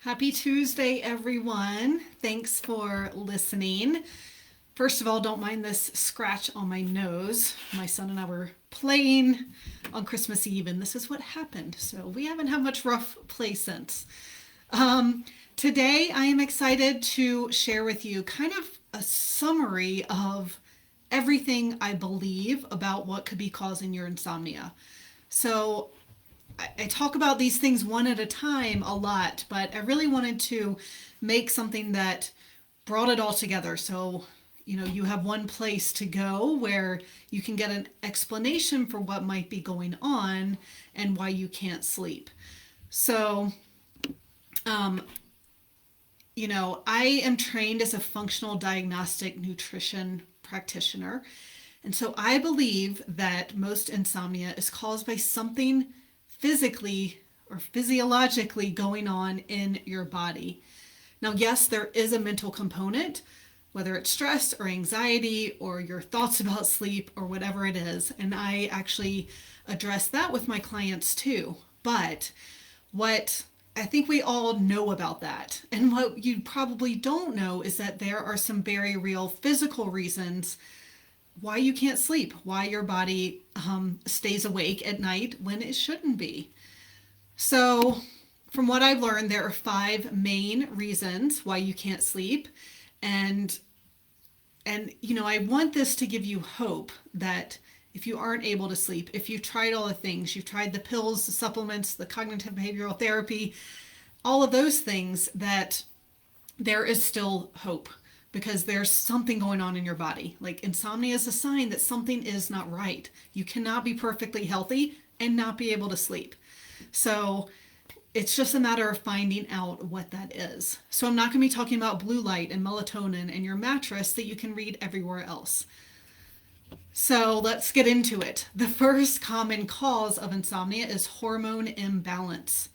Happy Tuesday, everyone. Thanks for listening. First of all, don't mind this scratch on my nose. My son and I were playing on Christmas Eve, and this is what happened. So we haven't had much rough play since. Today, I am excited to share with you kind of a summary of everything I believe about what could be causing your insomnia. So, I talk about these things one at a time a lot, but I really wanted to make something that brought it all together. So, you have one place to go where you can get an explanation for what might be going on and why you can't sleep. So, um, I am trained as a functional diagnostic nutrition practitioner. And so I believe that most insomnia is caused by something physically or physiologically going on in your body. Now, yes, there is a mental component, whether it's stress or anxiety or your thoughts about sleep or whatever it is. And I actually address that with my clients too. But what I think we all know about that, and what you probably don't know, is that there are some very real physical reasons why you can't sleep, why your body stays awake at night when it shouldn't be. So, from what I've learned, there are five main reasons why you can't sleep, and I want this to give you hope that if you aren't able to sleep, if you've tried all the things, you've tried the pills, the supplements, the cognitive behavioral therapy, all of those things, that there is still hope because there's something going on in your body. Like, insomnia is a sign that something is not right. You cannot be perfectly healthy and not be able to sleep. So it's just a matter of finding out what that is. So I'm not going to be talking about blue light and melatonin and your mattress that you can read everywhere else. So let's get into it. The first common cause of insomnia is hormone imbalance.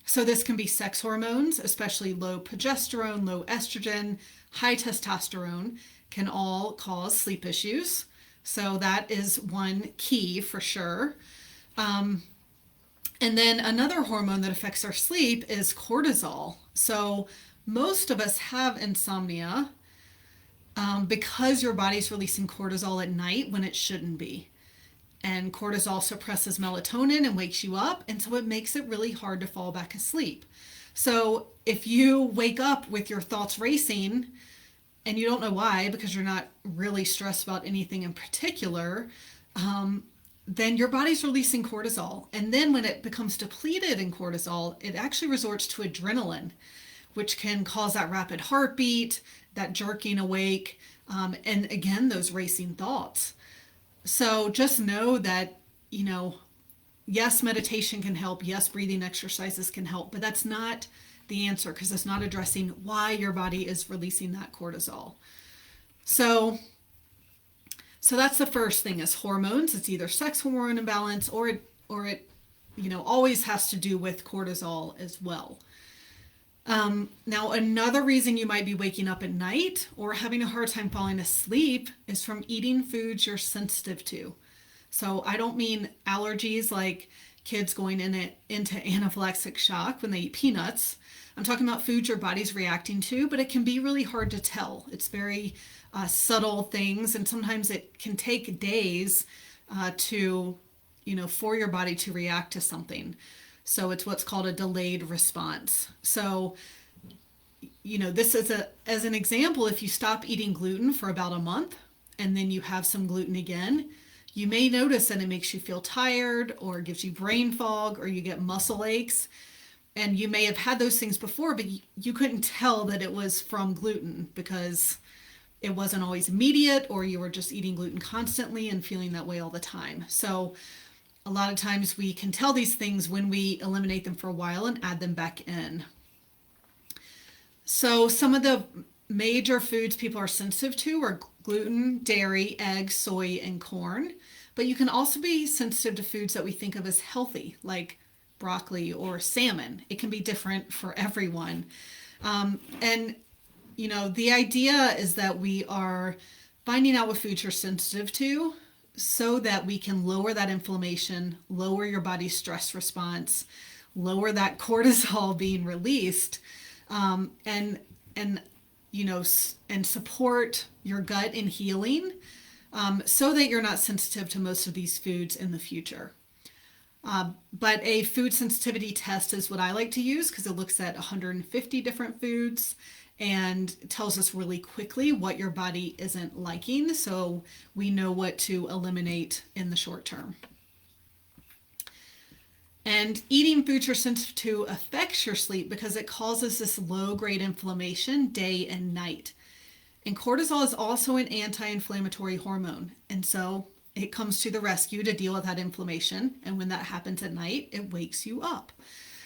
So this can be sex hormones, especially low progesterone, low estrogen, high testosterone, can all cause sleep issues. So that is one key for sure. And then another hormone that affects our sleep is cortisol. So most of us have insomnia because your body's releasing cortisol at night when it shouldn't be. And cortisol suppresses melatonin and wakes you up, and so it makes it really hard to fall back asleep. So if you wake up with your thoughts racing and you don't know why, because you're not really stressed about anything in particular, then your body's releasing cortisol. And then when it becomes depleted in cortisol, it actually resorts to adrenaline, which can cause that rapid heartbeat, that jerking awake, and again, those racing thoughts. So just know that, yes, meditation can help. Yes, breathing exercises can help, but that's not the answer because it's not addressing why your body is releasing that cortisol. So that's the first thing, is hormones. It's either sex hormone imbalance or it always has to do with cortisol as well. Now, another reason you might be waking up at night or having a hard time falling asleep is from eating foods you're sensitive to. So I don't mean allergies like kids going into anaphylactic shock when they eat peanuts. I'm talking about foods your body's reacting to, but it can be really hard to tell. It's very subtle things, and sometimes it can take days for your body to react to something. So it's what's called a delayed response. So, this is as an example, if you stop eating gluten for about a month and then you have some gluten again, you may notice that it makes you feel tired or gives you brain fog or you get muscle aches. And you may have had those things before, but you couldn't tell that it was from gluten because it wasn't always immediate, or you were just eating gluten constantly and feeling that way all the time. So a lot of times we can tell these things when we eliminate them for a while and add them back in. So some of the major foods people are sensitive to are gluten, dairy, eggs, soy, and corn. But you can also be sensitive to foods that we think of as healthy, like broccoli or salmon. It can be different for everyone. The idea is that we are finding out what foods you're sensitive to so that we can lower that inflammation, lower your body's stress response, lower that cortisol being released, and and support your gut in healing, so that you're not sensitive to most of these foods in the future. But a food sensitivity test is what I like to use because it looks at 150 different foods and tells us really quickly what your body isn't liking, so we know what to eliminate in the short term. And eating foods you're sensitive to affects your sleep because it causes this low-grade inflammation day and night. And cortisol is also an anti-inflammatory hormone, and so it comes to the rescue to deal with that inflammation. And when that happens at night, it wakes you up.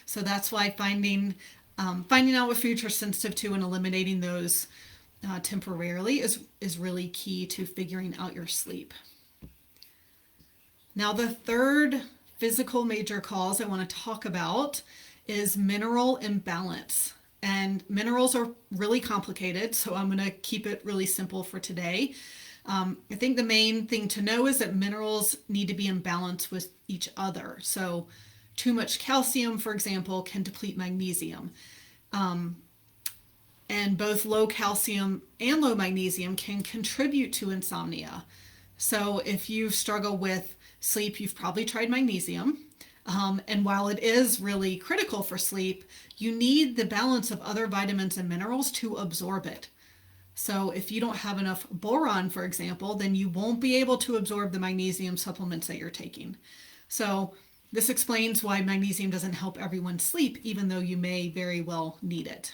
So that's why finding out what foods you're sensitive to and eliminating those temporarily is really key to figuring out your sleep. Now, the third physical major cause I want to talk about is mineral imbalance. And minerals are really complicated, so I'm going to keep it really simple for today. I think the main thing to know is that minerals need to be in balance with each other. So too much calcium, for example, can deplete magnesium. And both low calcium and low magnesium can contribute to insomnia. So if you struggle with sleep, you've probably tried magnesium. And while it is really critical for sleep, you need the balance of other vitamins and minerals to absorb it. So if you don't have enough boron, for example, then you won't be able to absorb the magnesium supplements that you're taking. So this explains why magnesium doesn't help everyone sleep, even though you may very well need it.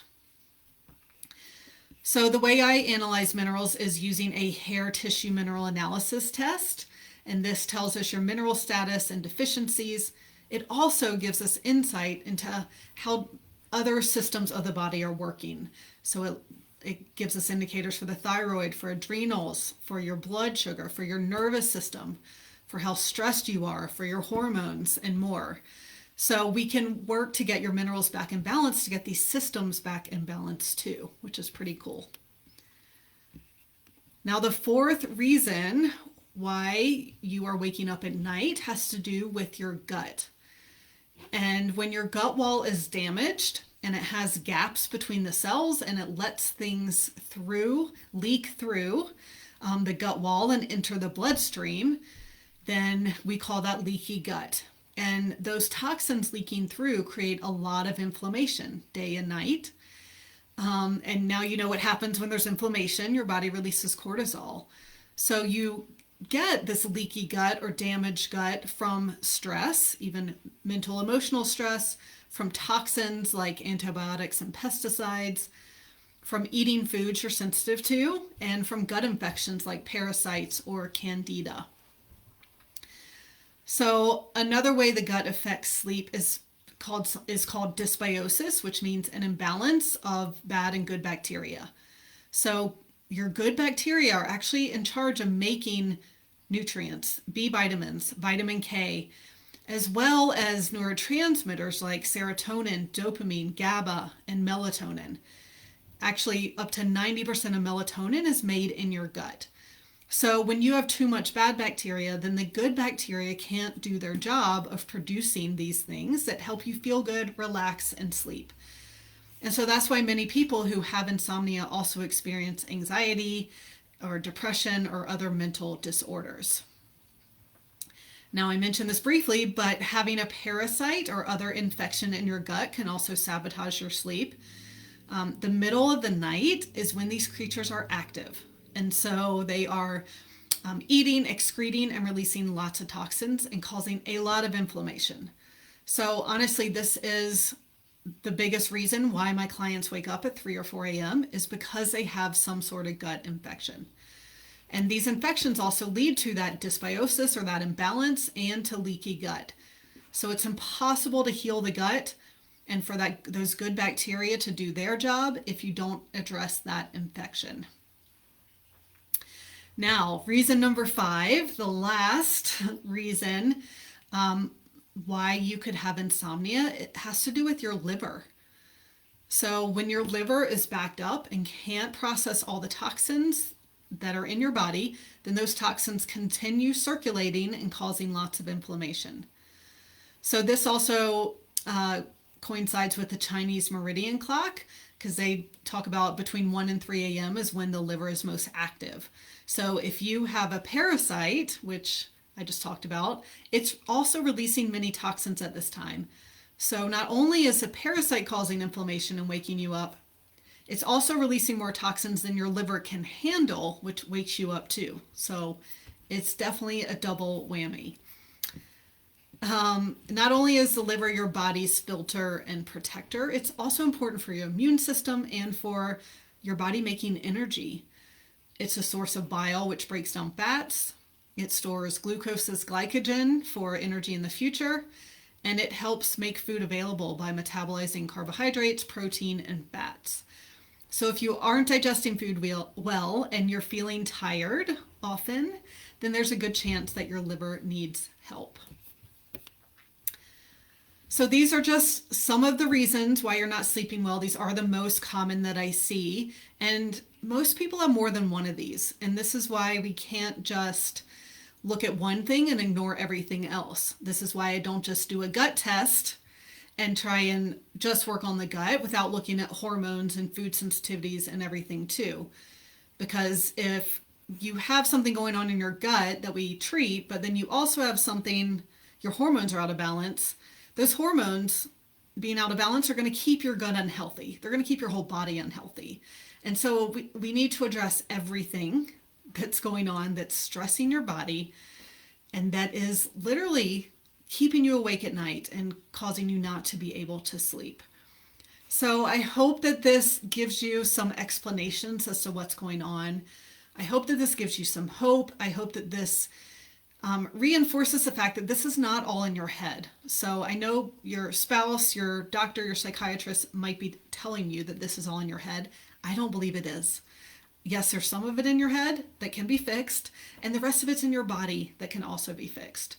So the way I analyze minerals is using a hair tissue mineral analysis test. And this tells us your mineral status and deficiencies. It also gives us insight into how other systems of the body are working. So it gives us indicators for the thyroid, for adrenals, for your blood sugar, for your nervous system, for how stressed you are, for your hormones, and more. So we can work to get your minerals back in balance, to get these systems back in balance too, which is pretty cool. Now, the fourth reason why you are waking up at night has to do with your gut. And when your gut wall is damaged and it has gaps between the cells and it lets things leak through the gut wall and enter the bloodstream, then we call that leaky gut. And those toxins leaking through create a lot of inflammation day and night. And now you know what happens when there's inflammation. Your body releases cortisol. So you get this leaky gut or damaged gut from stress, even mental, emotional stress, from toxins like antibiotics and pesticides, from eating foods you're sensitive to, and from gut infections like parasites or candida. So another way the gut affects sleep is called dysbiosis, which means an imbalance of bad and good bacteria. So your good bacteria are actually in charge of making nutrients, B vitamins, vitamin K, as well as neurotransmitters like serotonin, dopamine, GABA, and melatonin. Actually, up to 90% of melatonin is made in your gut. So when you have too much bad bacteria, then the good bacteria can't do their job of producing these things that help you feel good, relax, and sleep. And so that's why many people who have insomnia also experience anxiety or depression or other mental disorders. Now, I mentioned this briefly, but having a parasite or other infection in your gut can also sabotage your sleep. The middle of the night is when these creatures are active. And so they are eating, excreting, and releasing lots of toxins and causing a lot of inflammation. So honestly, this is the biggest reason why my clients wake up at 3 or 4 a.m. is because they have some sort of gut infection. And these infections also lead to that dysbiosis or that imbalance and to leaky gut. So it's impossible to heal the gut and for those good bacteria to do their job if you don't address that infection. Now, reason number 5, the last reason why you could have insomnia, it has to do with your liver. So when your liver is backed up and can't process all the toxins that are in your body, then those toxins continue circulating and causing lots of inflammation. So this also coincides with the Chinese meridian clock, because they talk about between 1 and 3 a.m. is when the liver is most active. So if you have a parasite, which I just talked about, it's also releasing many toxins at this time. So not only is the parasite causing inflammation and waking you up, it's also releasing more toxins than your liver can handle, which wakes you up too. So it's definitely a double whammy. Not only is the liver your body's filter and protector, it's also important for your immune system and for your body making energy. It's a source of bile, which breaks down fats. It stores glucose as glycogen for energy in the future. And it helps make food available by metabolizing carbohydrates, protein, and fats. So if you aren't digesting food well and you're feeling tired often, then there's a good chance that your liver needs help. So these are just some of the reasons why you're not sleeping well. These are the most common that I see. And most people have more than one of these. And this is why we can't just look at one thing and ignore everything else. This is why I don't just do a gut test and try and just work on the gut without looking at hormones and food sensitivities and everything too. Because if you have something going on in your gut that we treat, but then you also have something, your hormones are out of balance, those hormones being out of balance are going to keep your gut unhealthy. They're going to keep your whole body unhealthy. And so we need to address everything that's going on that's stressing your body and that is literally keeping you awake at night and causing you not to be able to sleep. So I hope that this gives you some explanations as to what's going on. I hope that this gives you some hope. I hope that this reinforces the fact that this is not all in your head. So I know your spouse, your doctor, your psychiatrist might be telling you that this is all in your head. I don't believe it is. Yes, there's some of it in your head that can be fixed, and the rest of it's in your body that can also be fixed.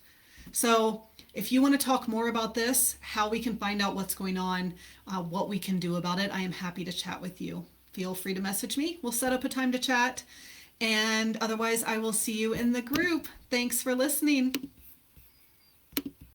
So if you want to talk more about this, how we can find out what's going on, what we can do about it, I am happy to chat with you. Feel free to message me. We'll set up a time to chat. And otherwise, I will see you in the group. Thanks for listening.